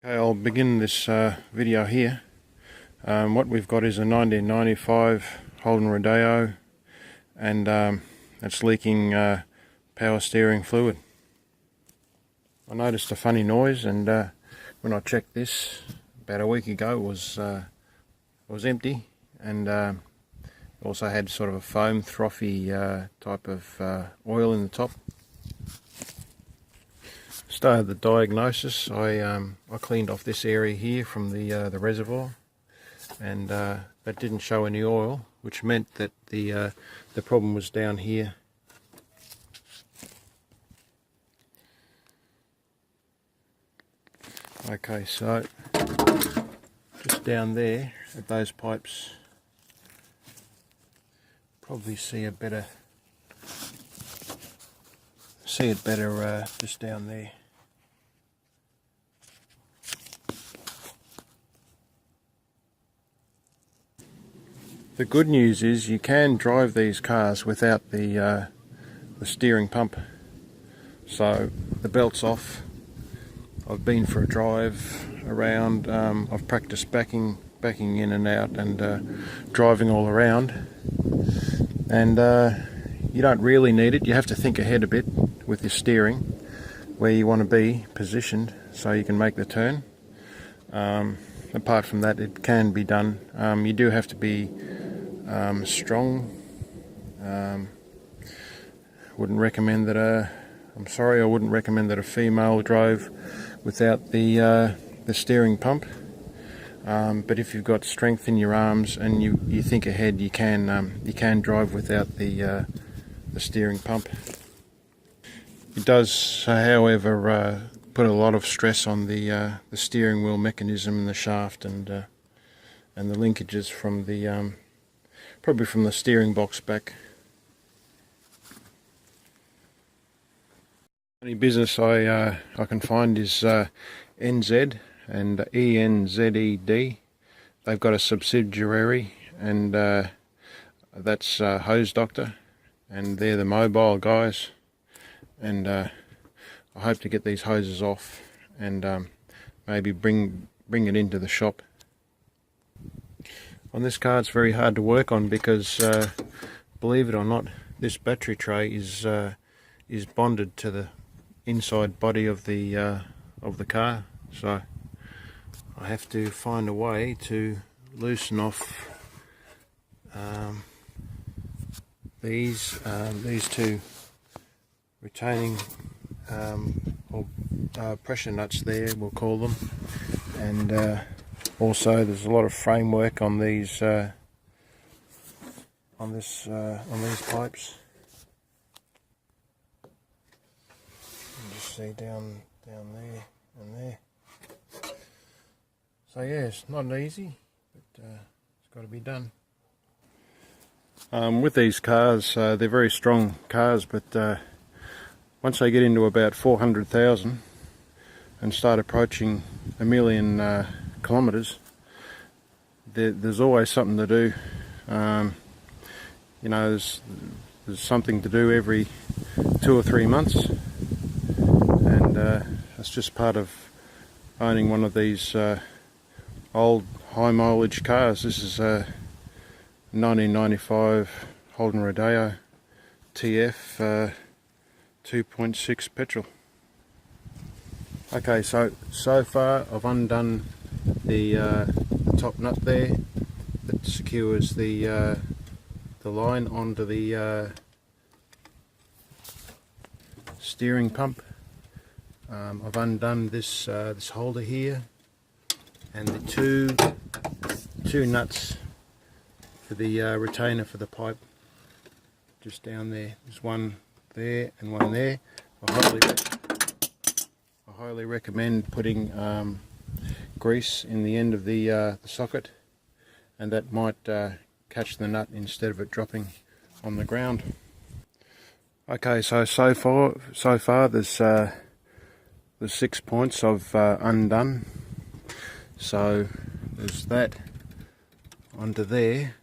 Okay, I'll begin this video here. What we've got is a 1995 Holden Rodeo, and it's leaking power steering fluid. I noticed a funny noise, and when I checked this about a week ago, it was empty, and also had sort of a foam frothy type of oil in the top. Started the diagnosis. I cleaned off this area here from the reservoir, and that didn't show any oil, which meant that the problem was down here. Okay, so just down there at those pipes, probably see it better just down there. The good news is you can drive these cars without the steering pump. So the belt's off. I've been for a drive around. I've practiced backing in and out, and driving all around. And you don't really need it. You have to think ahead a bit with your steering, where you want to be positioned so you can make the turn. Apart from that, it can be done. You do have to be strong. Wouldn't recommend that I wouldn't recommend that a female drove without the steering pump. But if you've got strength in your arms and you think ahead, you can drive without the steering pump. It does, however, put a lot of stress on the steering wheel mechanism and the shaft, and the linkages from the probably from the steering box back. The only business I can find is NZ and ENZED. They've got a subsidiary, and that's Hose Doctor, and they're the mobile guys. And I hope to get these hoses off and maybe bring it into the shop. On this car, it's very hard to work on because, believe it or not, this battery tray is bonded to the inside body of the car. So I have to find a way to loosen off these two retaining or pressure nuts there, we'll call them, and also there's a lot of framework on these on these pipes. You just see down there and there. So yeah, it's not easy, but it's got to be done. With these cars, they're very strong cars, but once they get into about 400,000 and start approaching 1 million kilometres, there's always something to do. You know, there's something to do every 2 or 3 months, and that's just part of owning one of these old high mileage cars. This is a 1995 Holden Rodeo TF 2.6 petrol. Okay, so far I've undone the top nut there that secures the line onto the steering pump. I've undone this this holder here, and the two nuts for the retainer for the pipe just down there. There's one there and one there. I highly recommend putting grease in the end of the socket, and that might catch the nut instead of it dropping on the ground. Okay, so far there's 6 points I've undone. So there's that onto there.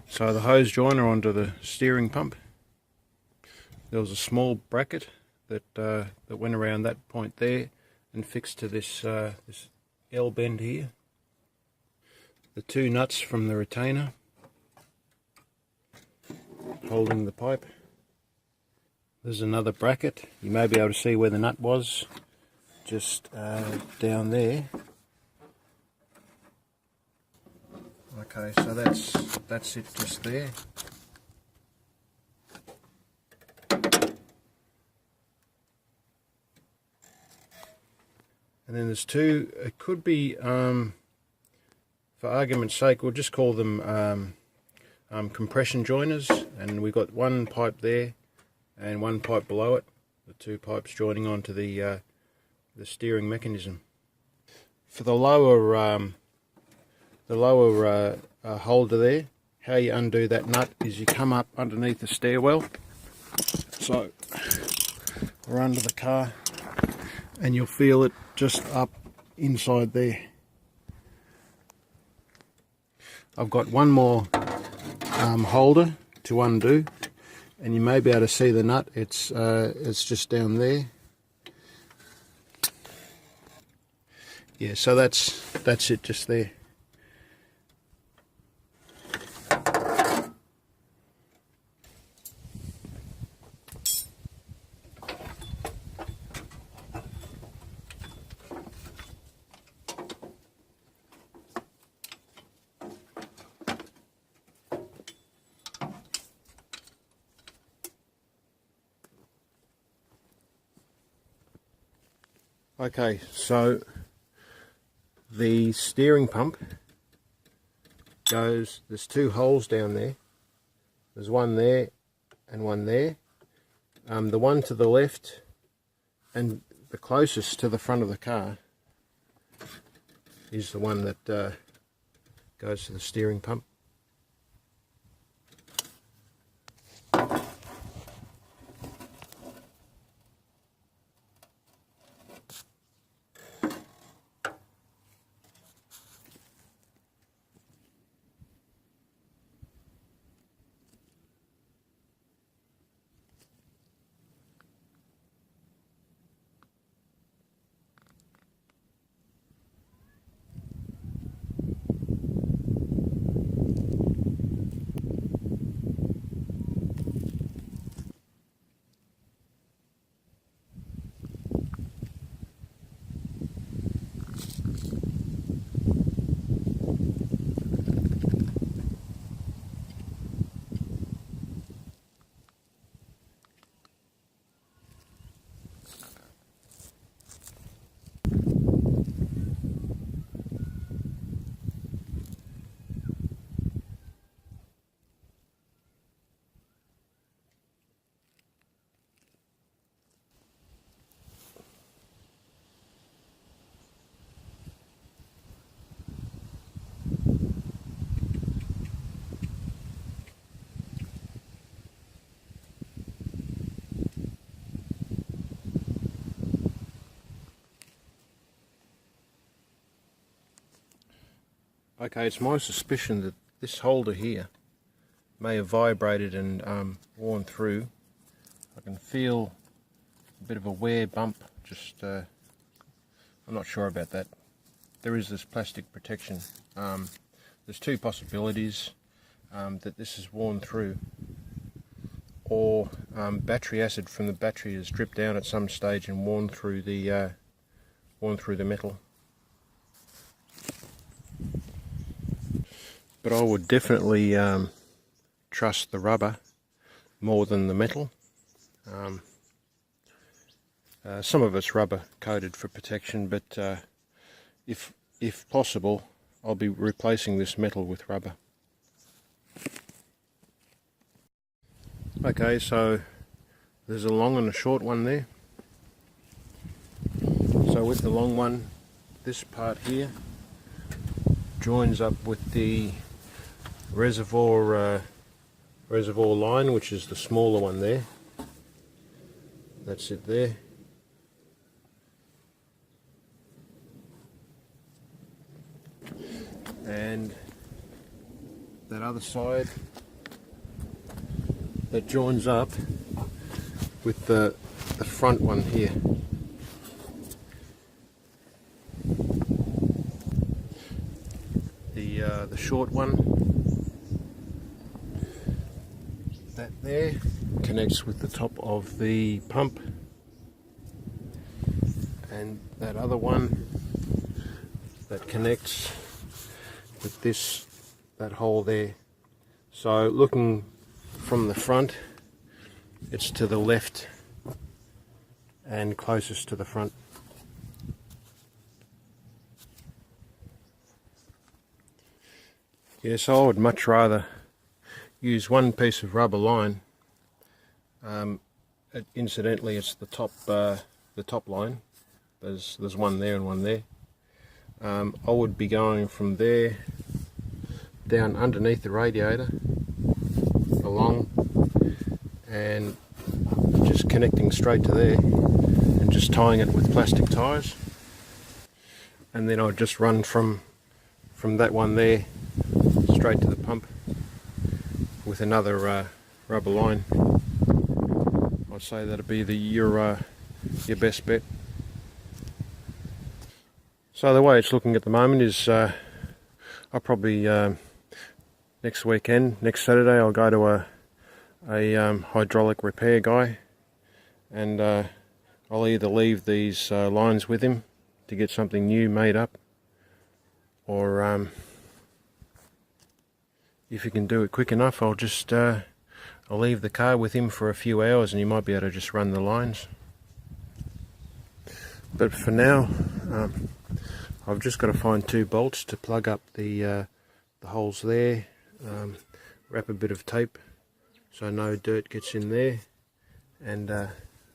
So the hose joiner onto the steering pump. There was a small bracket that went around that point there, and fixed to this this L bend here. The two nuts from the retainer holding the pipe. There's another bracket. You may be able to see where the nut was, just down there. Okay, so that's it just there. And then there's two, it could be, for argument's sake, we'll just call them compression joiners, and we've got one pipe there and one pipe below it, the two pipes joining onto the steering mechanism. For the lower holder there, how you undo that nut is you come up underneath the stairwell, so we're under the car, and you'll feel it just up inside there. I've got one more holder to undo, and you may be able to see the nut. It's just down there. Yeah, so that's it just there. Okay, so the steering pump goes, there's two holes down there. There's one there and one there. The one to the left and the closest to the front of the car is the one that goes to the steering pump. Okay, it's my suspicion that this holder here may have vibrated and worn through. I can feel a bit of a wear bump, just I'm not sure about that. There is this plastic protection. There's two possibilities, that this is worn through, or battery acid from the battery has dripped down at some stage and worn through the metal. But I would definitely trust the rubber more than the metal. Some of it's rubber coated for protection, but if possible, I'll be replacing this metal with rubber. Okay, so there's a long and a short one there. So with the long one, this part here joins up with the reservoir line, which is the smaller one there. That's it there. And that other side that joins up with the front one here. the short one. That there connects with the top of the pump, and that other one that connects with that hole there. So looking from the front, it's to the left and closest to the front. Yes, I would much rather use one piece of rubber line. Incidentally, it's the top line. There's one there and one there. I would be going from there down underneath the radiator, along, and just connecting straight to there, and just tying it with plastic ties. And then I'd just run from that one there straight to the pump with another rubber line. I'd say that'd be your best bet. So the way it's looking at the moment is I'll probably next Saturday, I'll go to a hydraulic repair guy, and I'll either leave these lines with him to get something new made up, or if he can do it quick enough, I'll leave the car with him for a few hours, and he might be able to just run the lines. But for now, I've just got to find 2 bolts to plug up the holes there, wrap a bit of tape so no dirt gets in there, and the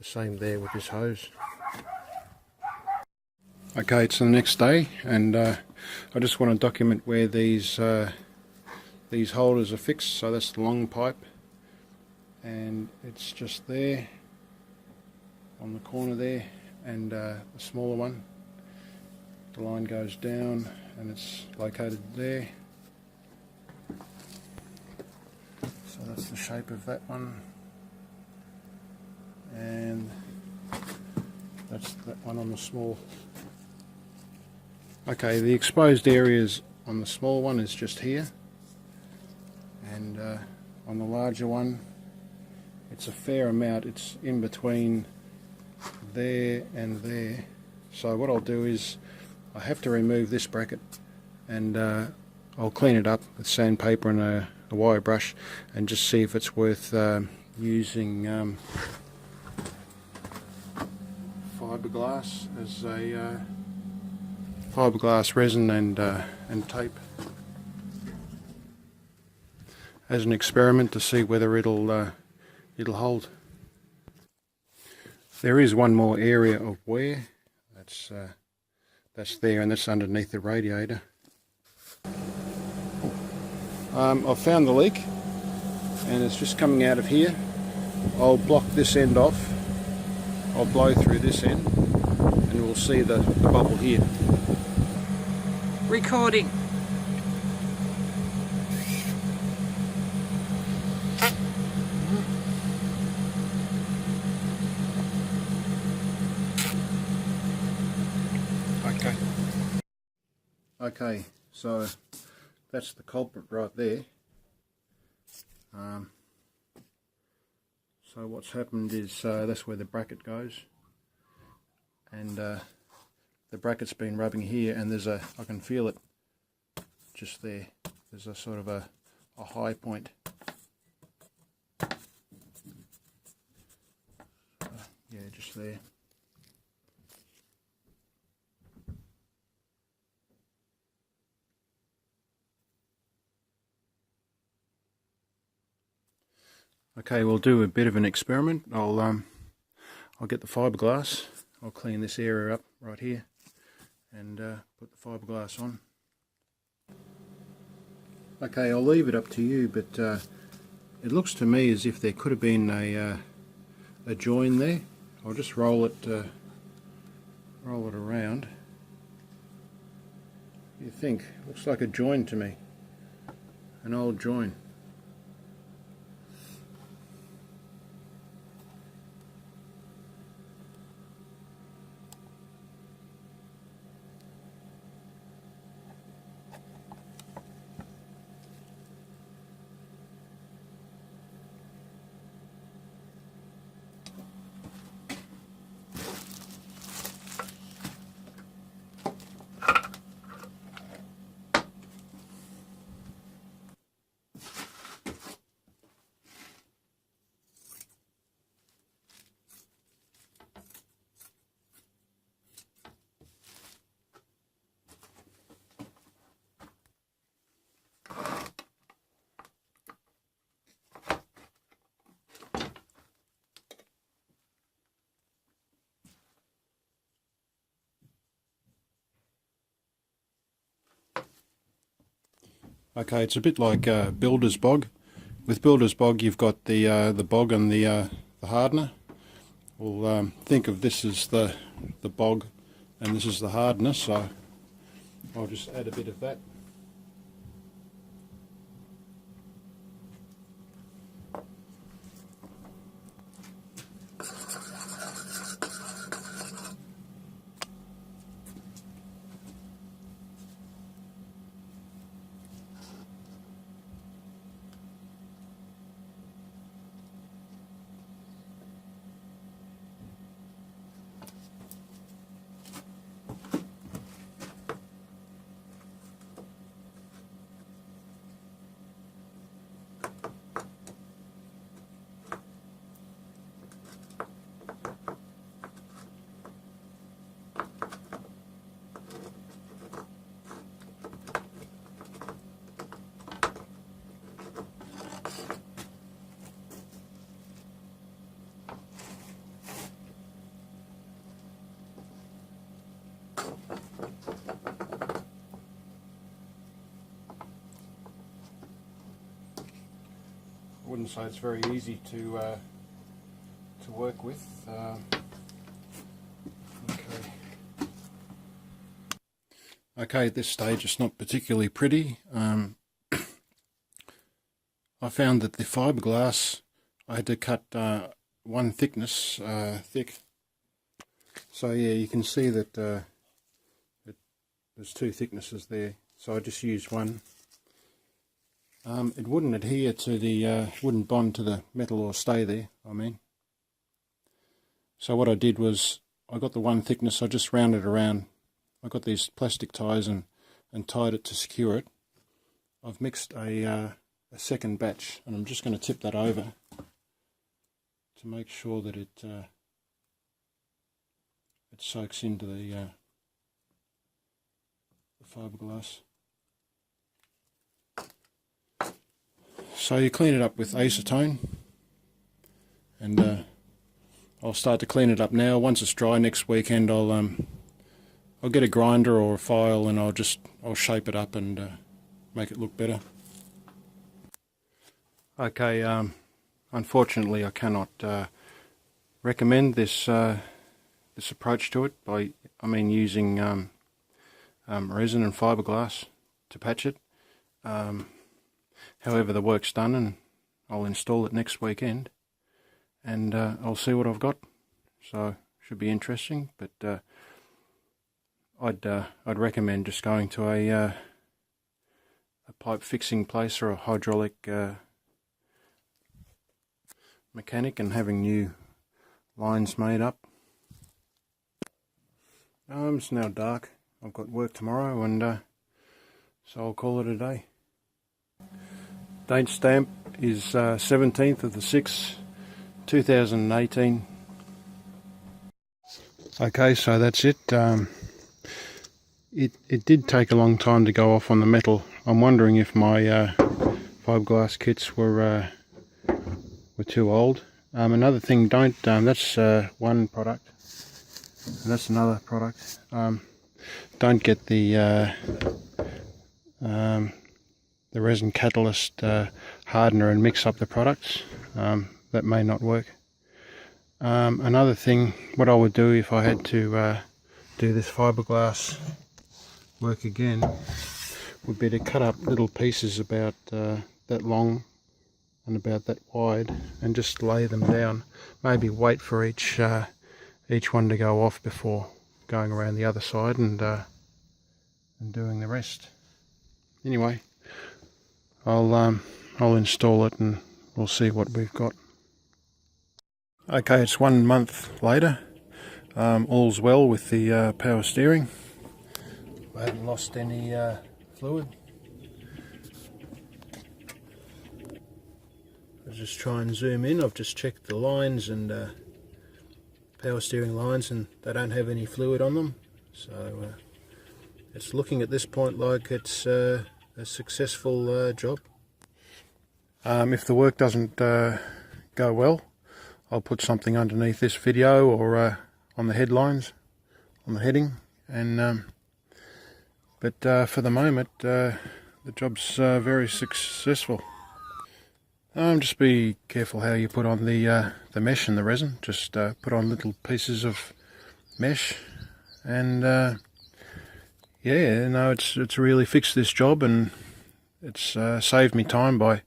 same there with this hose. Okay, it's the next day, and I just want to document where these holders are fixed. So that's the long pipe, and it's just there on the corner there, and the smaller one, the line goes down and it's located there. So that's the shape of that one, and that's that one on the small. Okay, the exposed areas on the small one is just here, and on the larger one it's a fair amount. It's in between there and there. So what I'll do is I have to remove this bracket, and I'll clean it up with sandpaper and a wire brush, and just see if it's worth using fiberglass as a fiberglass resin and tape as an experiment to see whether it'll hold. There is one more area of wear that's there, and that's underneath the radiator. I've found the leak, and it's just coming out of here. I'll block this end off, I'll blow through this end, and we'll see the bubble here. Recording. Okay, so that's the culprit right there. So what's happened is that's where the bracket goes, and the bracket's been rubbing here, and I can feel it just there. There's a sort of a high point. Yeah, just there. Okay, we'll do a bit of an experiment. I'll get the fiberglass. I'll clean this area up right here, and put the fiberglass on. Okay, I'll leave it up to you, but it looks to me as if there could have been a join there. I'll just roll it around. What do you think? Looks like a join to me, an old join. Okay, it's a bit like builder's bog. With builder's bog, you've got the bog and the hardener. We'll think of this as the bog, and this is the hardener. So I'll just add a bit of that. I wouldn't say it's very easy to work with. Okay, at this stage it's not particularly pretty. I found that the fiberglass, I had to cut one thickness thick. So yeah, you can see that there's two thicknesses there. So I just used one. It wouldn't adhere to the, wouldn't bond to the metal or stay there, I mean. So what I did was, I got the one thickness, I just rounded around. I got these plastic ties and tied it to secure it. I've mixed a second batch, and I'm just going to tip that over to make sure that it soaks into the fiberglass. So you clean it up with acetone, and I'll start to clean it up now. Once it's dry next weekend, I'll get a grinder or a file, and I'll shape it up and make it look better. Okay, unfortunately I cannot recommend this this approach to it. I mean using resin and fiberglass to patch it. However, the work's done, and I'll install it next weekend, and I'll see what I've got. So should be interesting, but I'd recommend just going to a pipe fixing place or a hydraulic mechanic and having new lines made up. It's now dark. I've got work tomorrow, and so I'll call it a day. Date stamp is 17th of the 6th, 2018. Okay, so that's it. It did take a long time to go off on the metal. I'm wondering if my fiberglass kits were too old. Another thing, that's one product, and that's another product. Don't get the resin catalyst hardener and mix up the products. That may not work. Another thing, what I would do if I had to do this fiberglass work again would be to cut up little pieces about that long and about that wide, and just lay them down. Maybe wait for each one to go off before going around the other side and doing the rest. Anyway, I'll install it and we'll see what we've got. Okay, it's 1 month later. All's well with the power steering. I haven't lost any fluid. I'll just try and zoom in. I've just checked the lines and power steering lines, and they don't have any fluid on them. So it's looking at this point like it's a successful job. If the work doesn't go well, I'll put something underneath this video or on the headlines, on the heading, and but for the moment the job's very successful. Just be careful how you put on the mesh and the resin. Just put on little pieces of mesh, and yeah, no, it's really fixed this job, and it's saved me time by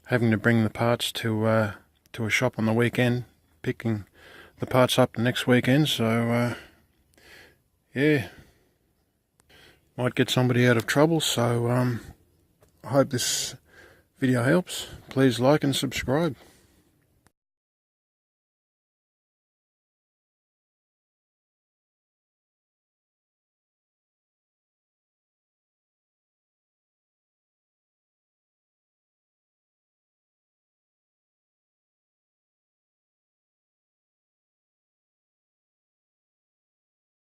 having to bring the parts to a shop on the weekend, picking the parts up the next weekend. So yeah, might get somebody out of trouble. So I hope this video helps. Please like and subscribe.